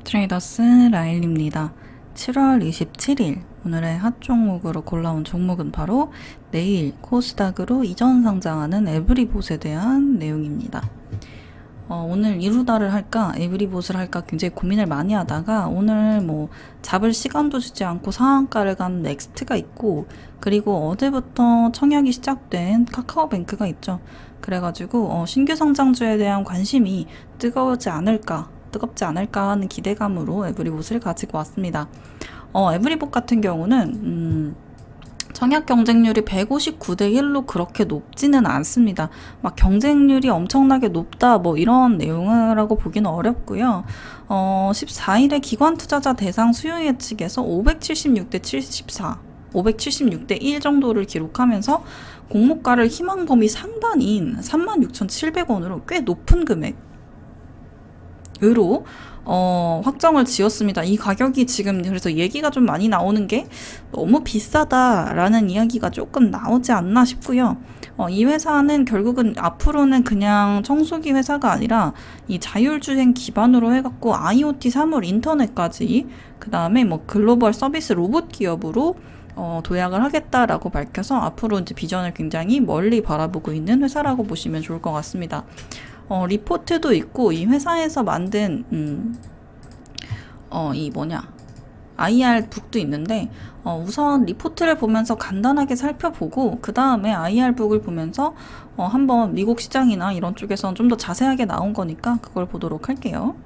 트레이더스 라일입니다. 7월 27일 오늘의 핫 종목으로 골라온 종목은 바로 내일 코스닥으로 이전 상장하는 에브리봇에 대한 내용입니다. 오늘 이루다를 할까 에브리봇을 할까 굉장히 고민을 많이 하다가 오늘 잡을 시간도 주지 않고 상한가를 간 넥스트가 있고, 그리고 어제부터 청약이 시작된 카카오뱅크가 있죠. 그래가지고 신규 상장주에 대한 관심이 뜨겁지 않을까 하는 기대감으로 에브리봇을 가지고 왔습니다. 에브리봇 같은 경우는 청약 경쟁률이 159대 1로 그렇게 높지는 않습니다. 막 경쟁률이 엄청나게 높다 이런 내용이라고 보기는 어렵고요. 14일에 기관 투자자 대상 수요 예측에서 576대 74, 576대 1 정도를 기록하면서 공모가를 희망 범위 상단인 36,700원으로 꽤 높은 금액으로 확정을 지었습니다. 이 가격이 지금 그래서 얘기가 좀 많이 나오는 게 너무 비싸다라는 이야기가 조금 나오지 않나 싶고요. 이 회사는 결국은 앞으로는 그냥 청소기 회사가 아니라 이 자율주행 기반으로 해갖고 IoT 사물 인터넷까지, 그 다음에 글로벌 서비스 로봇 기업으로 도약을 하겠다라고 밝혀서 앞으로 이제 비전을 굉장히 멀리 바라보고 있는 회사라고 보시면 좋을 것 같습니다. 리포트도 있고 이 회사에서 만든 IR북도 있는데 우선 리포트를 보면서 간단하게 살펴보고 그 다음에 IR북을 보면서 한번 미국 시장이나 이런 쪽에서는 좀 더 자세하게 나온 거니까 그걸 보도록 할게요.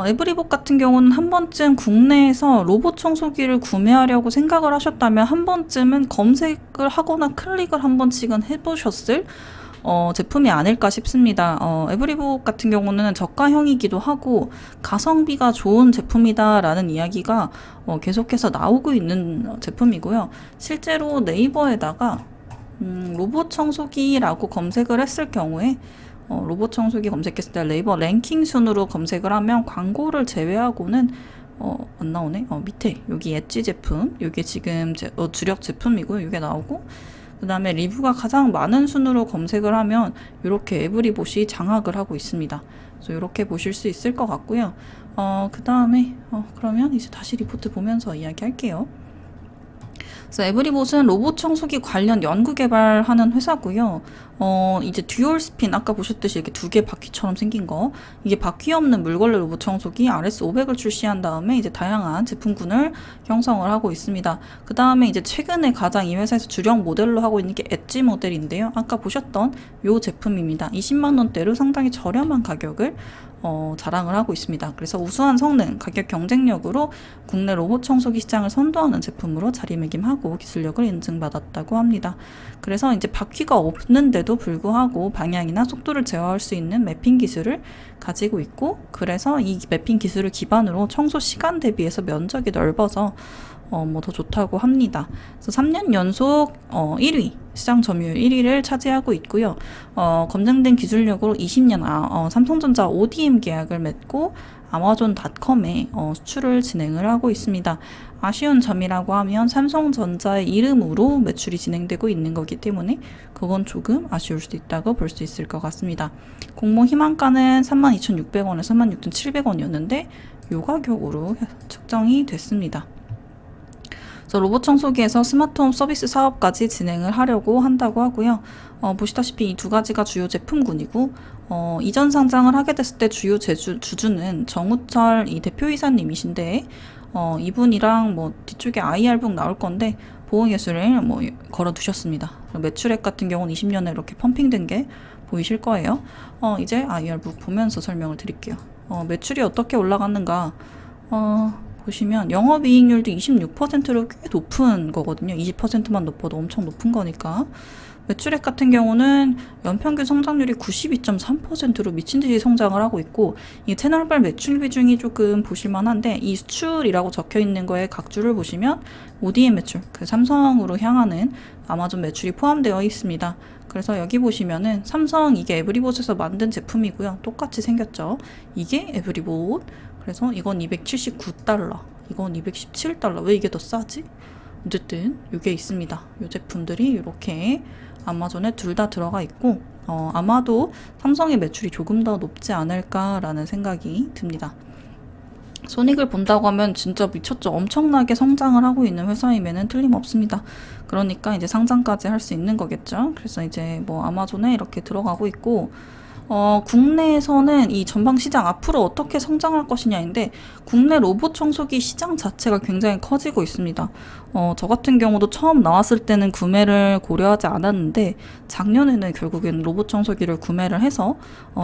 에브리봇 같은 경우는 한 번쯤 국내에서 로봇 청소기를 구매하려고 생각을 하셨다면 한 번쯤은 검색을 하거나 클릭을 한 번씩은 해보셨을 제품이 아닐까 싶습니다. 에브리봇 같은 경우는 저가형이기도 하고 가성비가 좋은 제품이다라는 이야기가 계속해서 나오고 있는 제품이고요. 실제로 네이버에다가 로봇 청소기라고 검색을 했을 경우에 로봇 청소기 검색했을 때 네이버 랭킹 순으로 검색을 하면 광고를 제외하고는 안 나오네. 밑에 여기 엣지 제품, 이게 지금 주력 제품이고요. 이게 나오고, 그 다음에 리뷰가 가장 많은 순으로 검색을 하면 이렇게 에브리봇이 장악을 하고 있습니다. 그래서 이렇게 보실 수 있을 것 같고요. 그 다음에 그러면 이제 다시 리포트 보면서 이야기할게요. 그래서 에브리봇은 로봇 청소기 관련 연구 개발하는 회사고요. 이제 듀얼 스핀, 아까 보셨듯이 이렇게 두 개 바퀴처럼 생긴 거, 이게 바퀴 없는 물걸레 로봇 청소기 RS500을 출시한 다음에 이제 다양한 제품군을 형성을 하고 있습니다. 그 다음에 이제 최근에 가장 이 회사에서 주력 모델로 하고 있는 게 엣지 모델인데요. 아까 보셨던 요 제품입니다. 20만 원대로 상당히 저렴한 가격을 자랑을 하고 있습니다. 그래서 우수한 성능, 가격 경쟁력으로 국내 로봇 청소기 시장을 선도하는 제품으로 자리매김하고 기술력을 인증받았다고 합니다. 그래서 이제 바퀴가 없는데도 불구하고 방향이나 속도를 제어할 수 있는 매핑 기술을 가지고 있고, 그래서 이 매핑 기술을 기반으로 청소 시간 대비해서 면적이 넓어서 더 좋다고 합니다. 그래서 3년 연속 1위, 시장 점유율 1위를 차지하고 있고요. 검증된 기술력으로 20년 삼성전자 ODM 계약을 맺고 아마존닷컴에 수출을 진행을 하고 있습니다. 아쉬운 점이라고 하면 삼성전자의 이름으로 매출이 진행되고 있는 거기 때문에 그건 조금 아쉬울 수도 있다고 볼 수 있을 것 같습니다. 공모 희망가는 32,600원에서 36,700원이었는데 이 가격으로 측정이 됐습니다. 그래서 로봇 청소기에서 스마트홈 서비스 사업까지 진행을 하려고 한다고 하고요. 보시다시피 이 두 가지가 주요 제품군이고, 이전 상장을 하게 됐을 때 주요 주주는 정우철 이 대표이사님이신데, 이분이랑 뒤쪽에 IR북 나올 건데 보호예술을 걸어두셨습니다. 매출액 같은 경우는 20년에 이렇게 펌핑된 게 보이실 거예요. 이제 IR북 보면서 설명을 드릴게요. 매출이 어떻게 올라갔는가 보시면 영업이익률도 26%로 꽤 높은 거거든요. 20%만 높아도 엄청 높은 거니까. 매출액 같은 경우는 연평균 성장률이 92.3%로 미친듯이 성장을 하고 있고, 이 채널별 매출 비중이 조금 보실만한데, 이 수출이라고 적혀있는 거에 각 주를 보시면 ODM 매출, 그 삼성으로 향하는 아마존 매출이 포함되어 있습니다. 그래서 여기 보시면은 삼성, 이게 에브리봇에서 만든 제품이고요. 똑같이 생겼죠. 이게 에브리봇. 그래서 이건 279달러, 이건 217달러. 왜 이게 더 싸지? 어쨌든 이게 있습니다. 이 제품들이 이렇게 아마존에 둘 다 들어가 있고, 아마도 삼성의 매출이 조금 더 높지 않을까라는 생각이 듭니다. 손익을 본다고 하면 진짜 미쳤죠. 엄청나게 성장을 하고 있는 회사임에는 틀림없습니다. 그러니까 이제 상장까지 할 수 있는 거겠죠. 그래서 이제 뭐 아마존에 이렇게 들어가고 있고, 국내에서는 이 전방 시장 앞으로 어떻게 성장할 것이냐인데, 국내 로봇 청소기 시장 자체가 굉장히 커지고 있습니다. 저 같은 경우도 처음 나왔을 때는 구매를 고려하지 않았는데, 작년에는 결국엔 로봇 청소기를 구매를 해서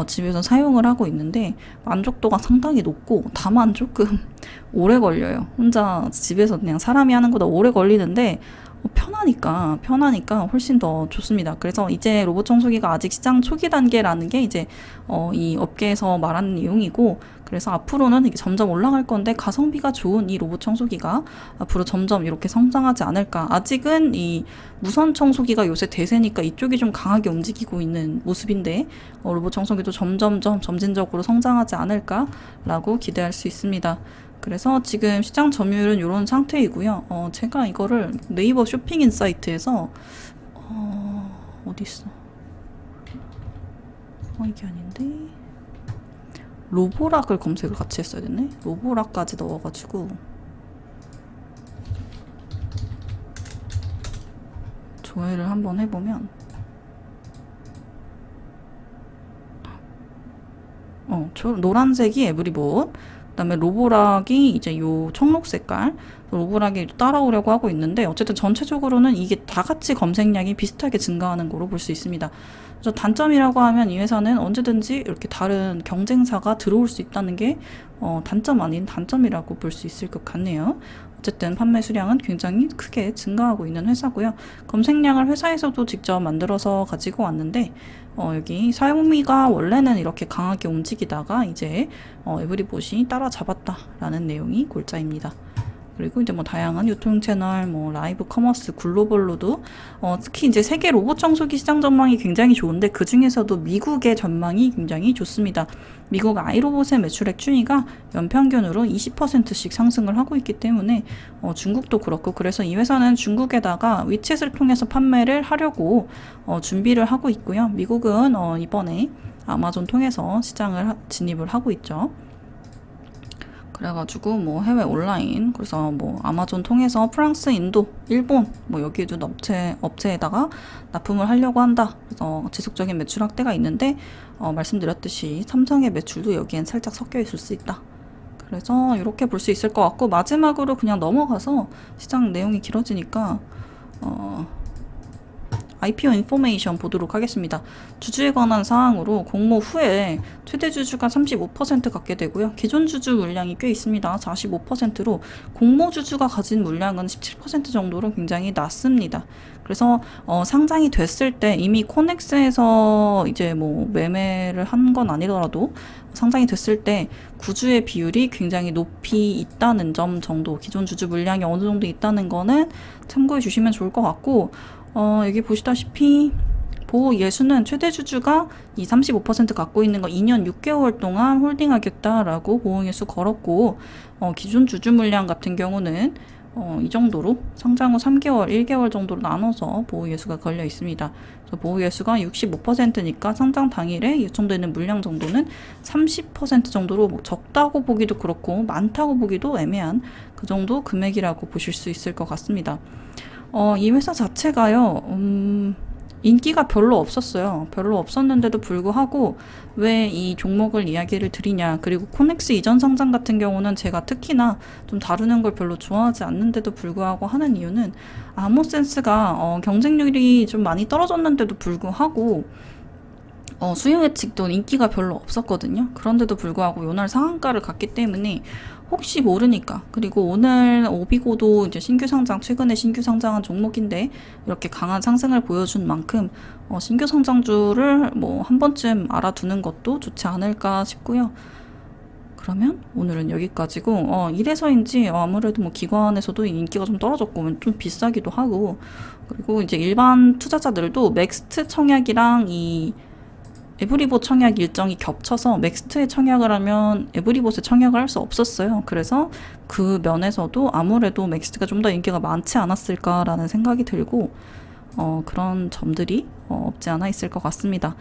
집에서 사용을 하고 있는데, 만족도가 상당히 높고, 다만 조금 오래 걸려요. 혼자 집에서 그냥 사람이 하는 것보다 오래 걸리는데, 편하니까 훨씬 더 좋습니다. 그래서 이제 로봇 청소기가 아직 시장 초기 단계라는 게 이제 이 업계에서 말하는 내용이고, 그래서 앞으로는 이게 점점 올라갈 건데, 가성비가 좋은 이 로봇 청소기가 앞으로 점점 이렇게 성장하지 않을까. 아직은 이 무선 청소기가 요새 대세니까 이쪽이 좀 강하게 움직이고 있는 모습인데, 로봇 청소기도 점진적으로 성장하지 않을까라고 기대할 수 있습니다. 그래서 지금 시장 점유율은 이런 상태이고요. 제가 이거를 네이버 쇼핑 인사이트에서 어디 있어? 이게 아닌데, 로보락을 검색을 같이 했어야 됐네. 로보락까지 넣어가지고 조회를 한번 해보면, 노란색이 에브리봇, 그다음에 로보락이 이제 요 청록 색깔, 로보락이 따라오려고 하고 있는데, 어쨌든 전체적으로는 이게 다 같이 검색량이 비슷하게 증가하는 거로 볼 수 있습니다. 그래서 단점이라고 하면 이 회사는 언제든지 이렇게 다른 경쟁사가 들어올 수 있다는 게 단점 아닌 단점이라고 볼 수 있을 것 같네요. 어쨌든 판매 수량은 굉장히 크게 증가하고 있는 회사고요. 검색량을 회사에서도 직접 만들어서 가지고 왔는데, 여기 사용미가 원래는 이렇게 강하게 움직이다가 이제 에브리봇이 따라잡았다라는 내용이 골자입니다. 그리고 이제 뭐 다양한 유통 채널, 뭐 라이브 커머스, 글로벌로도 특히 이제 세계 로봇 청소기 시장 전망이 굉장히 좋은데, 그 중에서도 미국의 전망이 굉장히 좋습니다. 미국 아이로봇의 매출액 순위가 연평균으로 20%씩 상승을 하고 있기 때문에 중국도 그렇고, 그래서 이 회사는 중국에다가 위챗을 통해서 판매를 하려고 준비를 하고 있고요. 미국은 이번에 아마존 통해서 시장을 진입을 하고 있죠. 그래가지고 뭐 해외 온라인, 그래서 뭐 아마존 통해서 프랑스, 인도, 일본 뭐 여기도 업체에다가 납품을 하려고 한다. 그래서 지속적인 매출 확대가 있는데, 말씀드렸듯이 삼성의 매출도 여기엔 살짝 섞여 있을 수 있다. 그래서 이렇게 볼 수 있을 것 같고, 마지막으로 그냥 넘어가서 시장 내용이 길어지니까 IPO 인포메이션 보도록 하겠습니다. 주주에 관한 사항으로 공모 후에 최대 주주가 35% 갖게 되고요. 기존 주주 물량이 꽤 있습니다. 45%로 공모 주주가 가진 물량은 17% 정도로 굉장히 낮습니다. 그래서 상장이 됐을 때 이미 코넥스에서 이제 뭐 매매를 한 건 아니더라도 상장이 됐을 때 구주의 비율이 굉장히 높이 있다는 점 정도, 기존 주주 물량이 어느 정도 있다는 거는 참고해 주시면 좋을 것 같고, 여기 보시다시피 보호 예수는 최대 주주가 이 35% 갖고 있는 거 2년 6개월 동안 홀딩하겠다라고 보호 예수 걸었고, 기존 주주 물량 같은 경우는 이 정도로 상장 후 3개월, 1개월 정도로 나눠서 보호 예수가 걸려 있습니다. 그래서 보호 예수가 65%니까 상장 당일에 요청되는 물량 정도는 30% 정도로 뭐 적다고 보기도 그렇고 많다고 보기도 애매한 그 정도 금액이라고 보실 수 있을 것 같습니다. 이 회사 자체가요, 인기가 별로 없었어요. 별로 없었는데도 불구하고 왜 이 종목을 이야기를 드리냐. 그리고 코넥스 이전 상장 같은 경우는 제가 특히나 좀 다루는 걸 별로 좋아하지 않는데도 불구하고 하는 이유는, 아모센스가 경쟁률이 좀 많이 떨어졌는데도 불구하고 수요 예측도 인기가 별로 없었거든요. 그런데도 불구하고 요날 상한가를 갔기 때문에 혹시 모르니까, 그리고 오늘 오비고도 이제 최근에 신규 상장한 종목인데 이렇게 강한 상승을 보여준 만큼 신규 상장주를 뭐 한 번쯤 알아두는 것도 좋지 않을까 싶고요. 그러면 오늘은 여기까지고, 이래서인지 아무래도 뭐 기관에서도 인기가 좀 떨어졌고 좀 비싸기도 하고, 그리고 이제 일반 투자자들도 맥스트 청약이랑 이 에브리봇 청약 일정이 겹쳐서 맥스트에 청약을 하면 에브리봇에 청약을 할 수 없었어요. 그래서 그 면에서도 아무래도 맥스트가 좀 더 인기가 많지 않았을까라는 생각이 들고, 그런 점들이 없지 않아 있을 것 같습니다.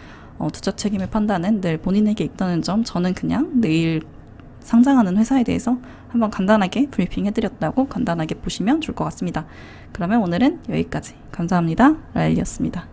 투자 책임의 판단은 늘 본인에게 있다는 점, 저는 그냥 내일 상장하는 회사에 대해서 한번 간단하게 브리핑 해드렸다고 간단하게 보시면 좋을 것 같습니다. 그러면 오늘은 여기까지. 감사합니다. 라일리였습니다.